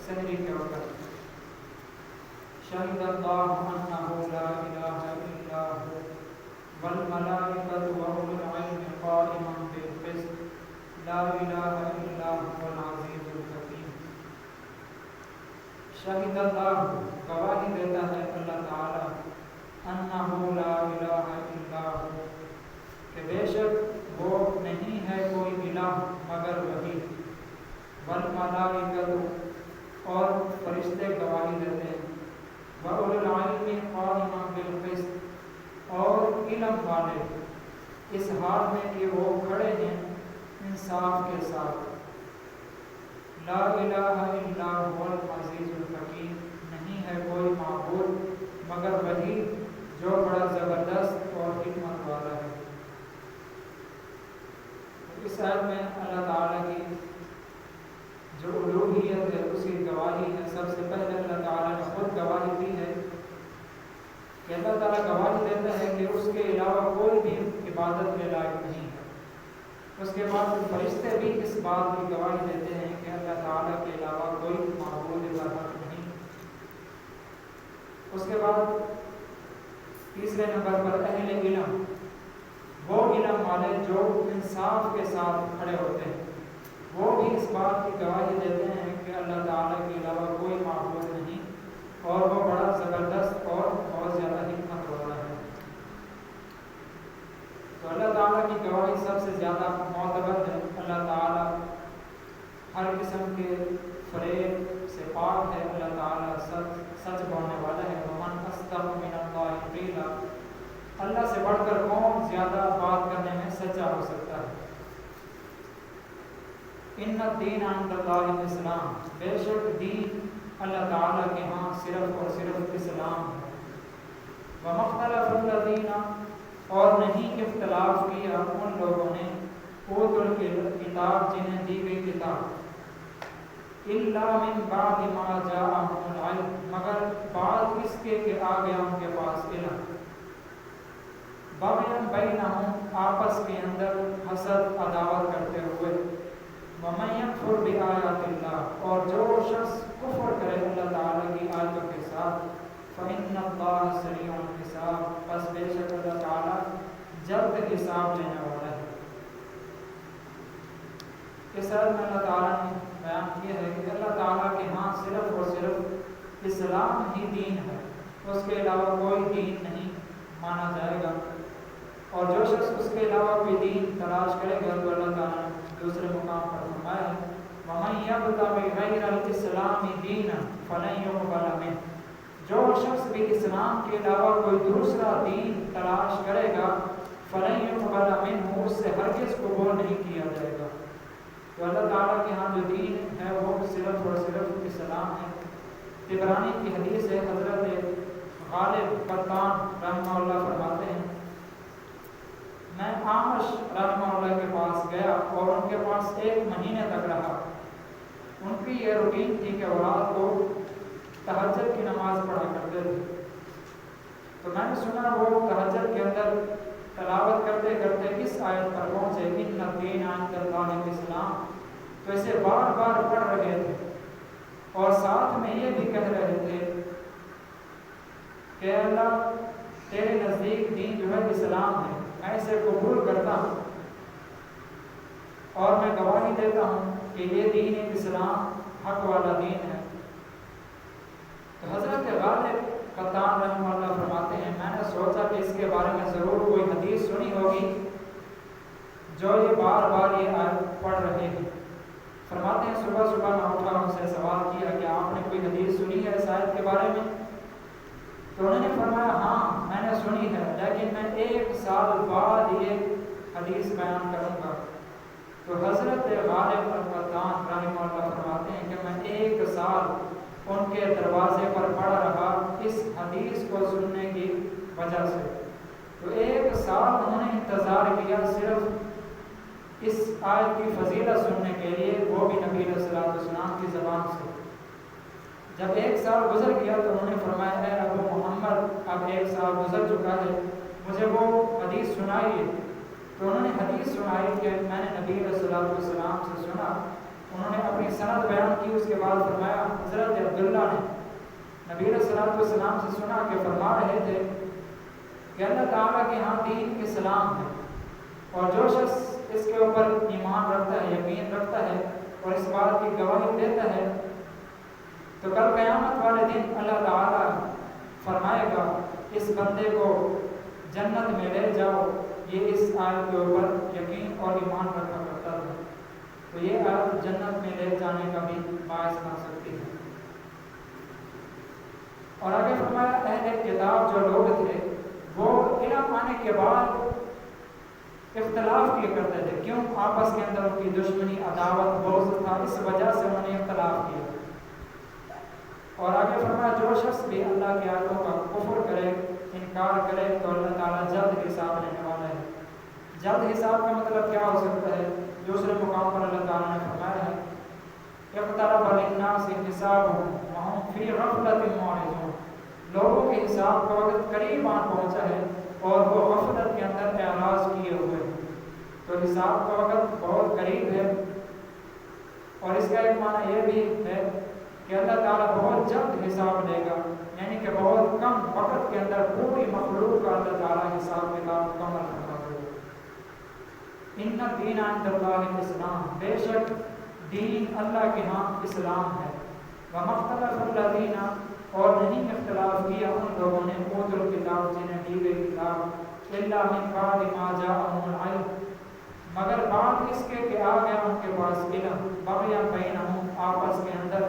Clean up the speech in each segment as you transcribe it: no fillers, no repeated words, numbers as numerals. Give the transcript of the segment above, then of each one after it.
سحری کے وقت شہد اللہ انہ لا الہ الا ہو والملائکۃ واولو العلم قائما بالقسط لا الہ الا هو العزیز الحکیم۔ شہد اللہ گواہی دیتا ہے اللہ تعالی انہ لا الہ الا ہو کہ بے شک وہ نہیں ہے کوئی الہ مگر وہی، والملائکۃ اور فرشتے گواہی دیتے ہیں، وَأُولُو الْعِلْمِ قَائِمًا بِالْقِسْطِ اور علم والے اس حال میں کہ وہ کھڑے ہیں انصاف کے ساتھ، لا الہ الا هو العزیز الحکیم نہیں ہے کوئی معبود مگر وہی جو بڑا زبردست اور حکمت والا ہے۔ اس آیت میں اللہ تعالیٰ کی جو الوہیت ہے اس کی گواہی ہے۔ سب سے پہلے اللہ تعالیٰ نے خود گواہی دی ہے کہ اللہ تعالیٰ گواہی دیتا ہے کہ اس کے علاوہ کوئی بھی عبادت کے لائق نہیں ہے۔ اس کے بعد فرشتے بھی اس بات کی گواہی دیتے ہیں کہ اللہ تعالیٰ کے علاوہ کوئی معبود برحق نہیں۔ اس کے بعد تیسرے نمبر پر اہل علم، وہ علم والے جو انصاف کے ساتھ کھڑے ہوتے ہیں، وہ بھی اس بات کی گواہی دیتے ہیں کہ اللہ تعالیٰ کے علاوہ کوئی معبود نہیں اور وہ بڑا زبردست اور بہت زیادہ حکمت والا ہے۔ تو اللہ تعالیٰ کی گواہی سب سے زیادہ معتبر ہے۔ اللہ تعالیٰ ہر قسم کے فریب سے پاک ہے، اللہ تعالیٰ سچ بولنے والا ہے۔ ومن اصدق من اللہ قیلا، اللہ سے بڑھ کر کون زیادہ بات کرنے میں سچا ہو سکتا ہے۔ ان الدین عند اللہ الاسلام، بے شک دین اللہ تعالیٰ کے ہاں صرف اور صرف اسلام ہے۔ وما اختلف الذین، اور نہیں اختلاف کیا ان لوگوں نے اوتوا الکتاب جنہیں دی گئی کتاب، الا من بعد ما جاءہم العلم، مگر بعد اس کے کہ آ گیا ان کے پاس علم، بغیا بینہم، آپس کے اندر حسد عداوت کرتے ہوئے، ومن یکفر بآیات اللہ، اور جو شخص کفر کرے اللہ تعالیٰ کی آیتوں کے ساتھ، فإن اللہ سریع الحساب، پس بے شک اللہ تعالیٰ جلد حساب لینے والا ہے۔ اس آیت میں اللہ تعالیٰ نے بیان کیا ہے کہ اللہ تعالیٰ کے ہاں صرف اور صرف اسلام ہی دین ہے، اس کے علاوہ کوئی دین نہیں مانا جائے گا، اور جو شخص اس کے علاوہ کوئی دین تلاش کرے گا تو اللہ تعالیٰ نے دوسرے مقام پر فرمایا ہے وَمَن يَبْتَغِ غَيْرَ الْإِسْلَامِ دِينًا فَلَن يُقْبَلَ مِنْهُ، جو شخص بھی اسلام کے علاوہ کوئی دوسرا دین تلاش کرے گا فَلَن يُقْبَلَ مِنْهُ، اس سے ہرگز قبول نہیں کیا جائے گا۔ تو اللہ تعالیٰ کے ہاں جو دین ہے وہ صرف اور صرف اسلام ہے۔ طبرانی کی حدیث ہے، حضرت غالب قطان رحمہ اللہ فرماتے ہیں میں عامش رحمہ اللہ کے پاس گیا اور ان کے پاس 1 مہینے تک رہا۔ ان کی یہ روٹین تھی کہ وہ رات کو تہجد کی نماز پڑھا کرتے تھے، تو میں نے سنا وہ تہجد کے اندر تلاوت کرتے کرتے اس آیت پر پہنچے ان الدین عند اللہ الاسلام، تو اسے بار بار پڑھ رہے تھے اور ساتھ میں یہ بھی کہہ رہے تھے کہ اللہ تیرے نزدیک دین جو ہے اسلام ہے، میں اسے قبول کرتا ہوں اور میں گواہی دیتا ہوں کہ یہ دین اسلام حق والا دین ہے۔ تو حضرت غالب قطان رحمہ اللہ فرماتے ہیں میں نے سوچا کہ اس کے بارے میں ضرور کوئی حدیث سنی ہوگی جو یہ بار بار یہ آیت پڑھ رہے ہیں۔ فرماتے ہیں صبح صبح میں اٹھا ان سے سوال کیا کہ آپ نے کوئی حدیث سنی ہے اس آیت کے بارے میں؟ تو انہوں نے فرمایا ہاں میں نے سنی ہے، لیکن میں 1 سال بعد یہ حدیث بیان کروں گا۔ تو حضرت غالب القطان رحمہ اللہ فرماتے ہیں کہ میں 1 سال ان کے دروازے پر پڑا رہا اس حدیث کو سننے کی وجہ سے۔ تو 1 سال انہوں نے انتظار کیا صرف اس آیت کی فضیلت سننے کے لیے، وہ بھی نبی علیہ الصلوۃ والسلام کی زبان سے۔ جب 1 سال گزر گیا تو انہوں نے فرمایا ہے ابو محمد اب 1 سال گزر چکا ہے، مجھے وہ حدیث سنائیے۔ تو انہوں نے حدیث سنائی کہ میں نے نبی علیہ الصلوۃ والسلام سے سنا انہوں نے اپنی سند بیان کی. اس کے بعد فرمایا حضرت عبداللہ نے نبی علیہ الصلوۃ والسلام سے سنا کہ فرما رہے تھے کہ اللہ تعالیٰ کے ہاں دین اسلام ہے، اور جو شخص اس کے اوپر ایمان رکھتا ہے، یقین رکھتا ہے اور اس بات کی گواہی دیتا ہے تو کل قیامت والے دن اللہ تعالیٰ فرمائے گا اس بندے کو جنت میں لے جاؤ، یہ اس آیت کے اوپر یقین اور ایمان رکھا کرتا تھا. تو یہ آیت جنت میں لے جانے کا بھی باعث بن سکتی ہے. اور آگے فرمایا اہل کتاب جو لوگ تھے وہ علم آنے کے بعد اختلاف کیا کرتے تھے. کیوں؟ آپس کے اندر ان کی دشمنی، عداوت، بغض تھا، اس وجہ سے انہوں نے اختلاف کیا. اور آگے فرمایا جو شخص بھی اللہ کی آیتوں کا کفر کرے، انکار کرے تو اللہ تعالیٰ جلد حساب لینے والا ہے. جلد حساب کا مطلب کیا ہو سکتا ہے؟ دوسرے مقام پر اللہ تعالیٰ نے فرمایا ہے اقترب للناس حسابهم وهم فی غفلۃ معرضون. لوگوں کے حساب کا وقت قریب آن پہنچا ہے اور وہ غفلت کے اندر اعراض کیے ہوئے ہیں. تو حساب کا وقت بہت قریب ہے. اور اس کا ایک معنی یہ بھی ہے کہ اللہ تعالیٰ بہت جلد حساب لے گا، یعنی کہ بہت کم وقت کے اندر پوری مخلوق کا اللہ تعالیٰ حساب کتاب مکمل کرتا ہے. ان الدین عند اللہ الاسلام، بے شک دین اللہ کے ہاں اسلام ہے. وما اختلف الذین، اور نہیں اختلاف کیا ان لوگوں نے اوتوا الکتاب جنہیں دی گئی کتاب، الا من بعد ما جاءهم العلم، مگر بعد اس کے کہ آ گیا ان کے پاس علم، بغیا بینہم، آپس کے اندر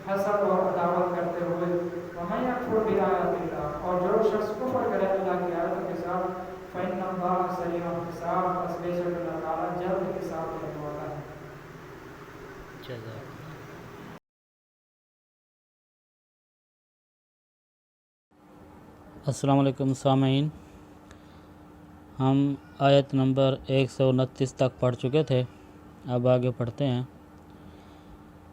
حسد اور عداوت کرتے ہوئے. ومن یکفر بآیات اللہ، اور جو شخص کفر کرے اللہ کی آیتوں کے ساتھ، فإن اللہ سریع الحساب، بس بے شک اللہ تعالیٰ جلد حساب لینے والا ہے. السلام علیکم سامعین، ہم آیت نمبر 129 تک پڑھ چکے تھے. اب آگے پڑھتے ہیں.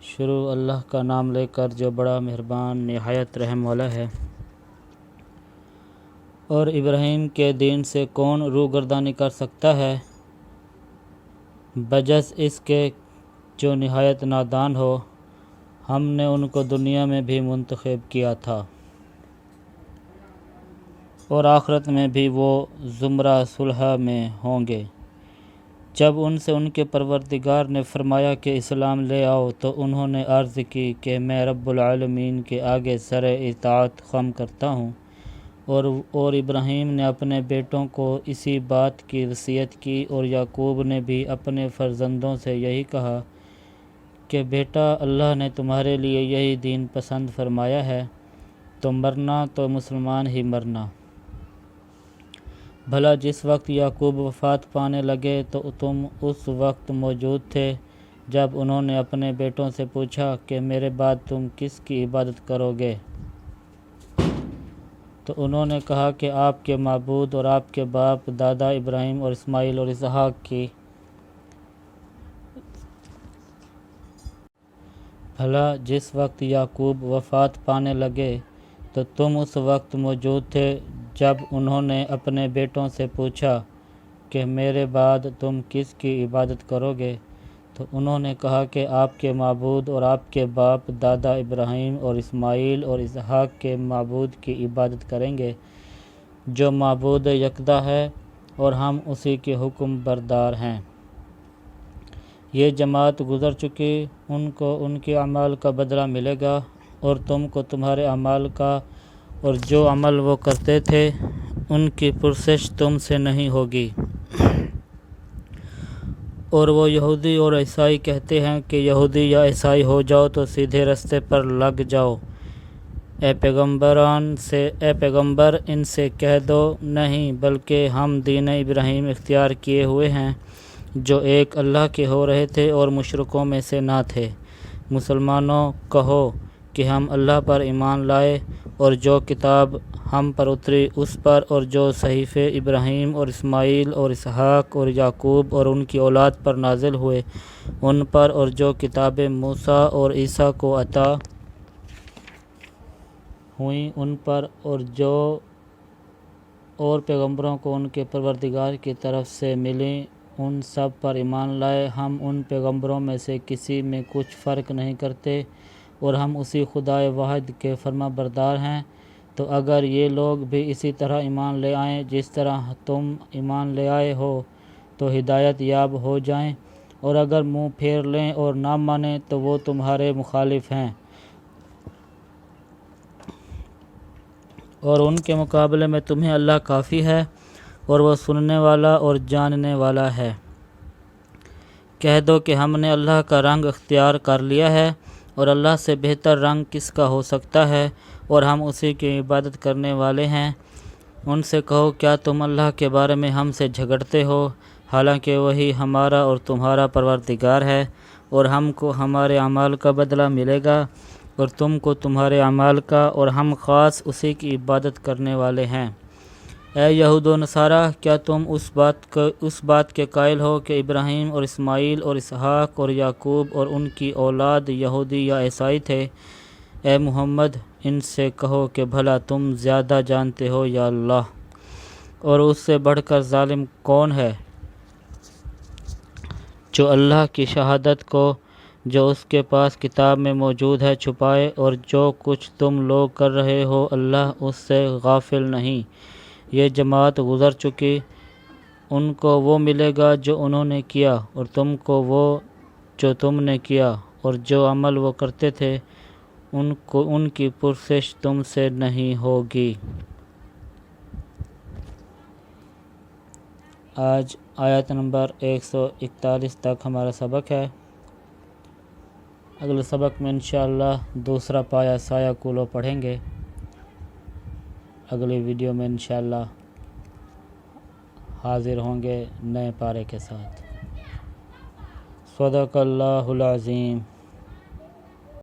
شروع اللہ کا نام لے کر جو بڑا مہربان نہایت رحم والا ہے. اور ابراہیم کے دین سے کون روگردانی کر سکتا ہے بجز اس کے جو نہایت نادان ہو. ہم نے ان کو دنیا میں بھی منتخب کیا تھا اور آخرت میں بھی وہ زمرہ صلح میں ہوں گے. جب ان سے ان کے پروردگار نے فرمایا کہ اسلام لے آؤ تو انہوں نے عرض کی کہ میں رب العالمین کے آگے سر اطاعت خم کرتا ہوں. اور ابراہیم نے اپنے بیٹوں کو اسی بات کی وصیت کی. اور یعقوب نے بھی اپنے فرزندوں سے یہی کہا کہ بیٹا اللہ نے تمہارے لیے یہی دین پسند فرمایا ہے، تو مرنا تو مسلمان ہی مرنا. بھلا جس وقت یعقوب وفات پانے لگے تو تم اس وقت موجود تھے جب انہوں نے اپنے بیٹوں سے پوچھا کہ میرے بعد تم کس کی عبادت کرو گے؟ تو انہوں نے کہا کہ آپ کے معبود اور آپ کے باپ دادا ابراہیم اور اسماعیل اور اسحاق کی. بھلا جس وقت یعقوب وفات پانے لگے تو تم اس وقت موجود تھے جب انہوں نے اپنے بیٹوں سے پوچھا کہ میرے بعد تم کس کی عبادت کرو گے؟ تو انہوں نے کہا کہ آپ کے معبود اور آپ کے باپ دادا ابراہیم اور اسماعیل اور اسحاق کے معبود کی عبادت کریں گے، جو معبود یکتا ہے اور ہم اسی کے حکم بردار ہیں. یہ جماعت گزر چکی، ان کو ان کے اعمال کا بدلہ ملے گا اور تم کو تمہارے اعمال کا، اور جو عمل وہ کرتے تھے ان کی پرسش تم سے نہیں ہوگی. اور وہ یہودی اور عیسائی کہتے ہیں کہ یہودی یا عیسائی ہو جاؤ تو سیدھے رستے پر لگ جاؤ. اے پیغمبر ان سے کہہ دو نہیں، بلکہ ہم دین ابراہیم اختیار کیے ہوئے ہیں جو ایک اللہ کے ہو رہے تھے اور مشرکوں میں سے نہ تھے. مسلمانوں کہو کہ ہم اللہ پر ایمان لائے اور جو کتاب ہم پر اتری اس پر، اور جو صحیفے ابراہیم اور اسماعیل اور اسحاق اور یعقوب اور ان کی اولاد پر نازل ہوئے ان پر، اور جو کتابیں موسیٰ اور عیسیٰ کو عطا ہوئیں ان پر، اور جو اور پیغمبروں کو ان کے پروردگار کی طرف سے ملیں ان سب پر ایمان لائے، ہم ان پیغمبروں میں سے کسی میں کچھ فرق نہیں کرتے اور ہم اسی خدائے واحد کے فرما بردار ہیں۔ تو اگر یہ لوگ بھی اسی طرح ایمان لے آئیں جس طرح تم ایمان لے آئے ہو تو ہدایت یاب ہو جائیں، اور اگر منہ پھیر لیں اور نہ مانیں تو وہ تمہارے مخالف ہیں، اور ان کے مقابلے میں تمہیں اللہ کافی ہے اور وہ سننے والا اور جاننے والا ہے۔ کہہ دو کہ ہم نے اللہ کا رنگ اختیار کر لیا ہے، اور اللہ سے بہتر رنگ کس کا ہو سکتا ہے، اور ہم اسی کی عبادت کرنے والے ہیں۔ ان سے کہو کیا تم اللہ کے بارے میں ہم سے جھگڑتے ہو، حالانکہ وہی ہمارا اور تمہارا پروردگار ہے، اور ہم کو ہمارے اعمال کا بدلہ ملے گا اور تم کو تمہارے اعمال کا، اور ہم خاص اسی کی عبادت کرنے والے ہیں۔ اے یہود و نصارہ، کیا تم اس بات کے قائل ہو کہ ابراہیم اور اسماعیل اور اسحاق اور یعقوب اور ان کی اولاد یہودی یا عیسائی تھے؟ اے محمد، ان سے کہو کہ بھلا تم زیادہ جانتے ہو یا اللہ، اور اس سے بڑھ کر ظالم کون ہے؟ جو اللہ کی شہادت کو جو اس کے پاس کتاب میں موجود ہے چھپائے، اور جو کچھ تم لوگ کر رہے ہو اللہ اس سے غافل نہیں۔ یہ جماعت گزر چکی، ان کو وہ ملے گا جو انہوں نے کیا، اور تم کو وہ جو تم نے کیا، اور جو عمل وہ کرتے تھے ان کی پرسش تم سے نہیں ہوگی۔ آج آیت نمبر 141 تک ہمارا سبق ہے۔ اگلے سبق میں انشاءاللہ دوسرا پایا سایہ کولو پڑھیں گے۔ اگلی ویڈیو میں انشاءاللہ حاضر ہوں گے نئے پارے کے ساتھ۔ صدق اللہ العظیم۔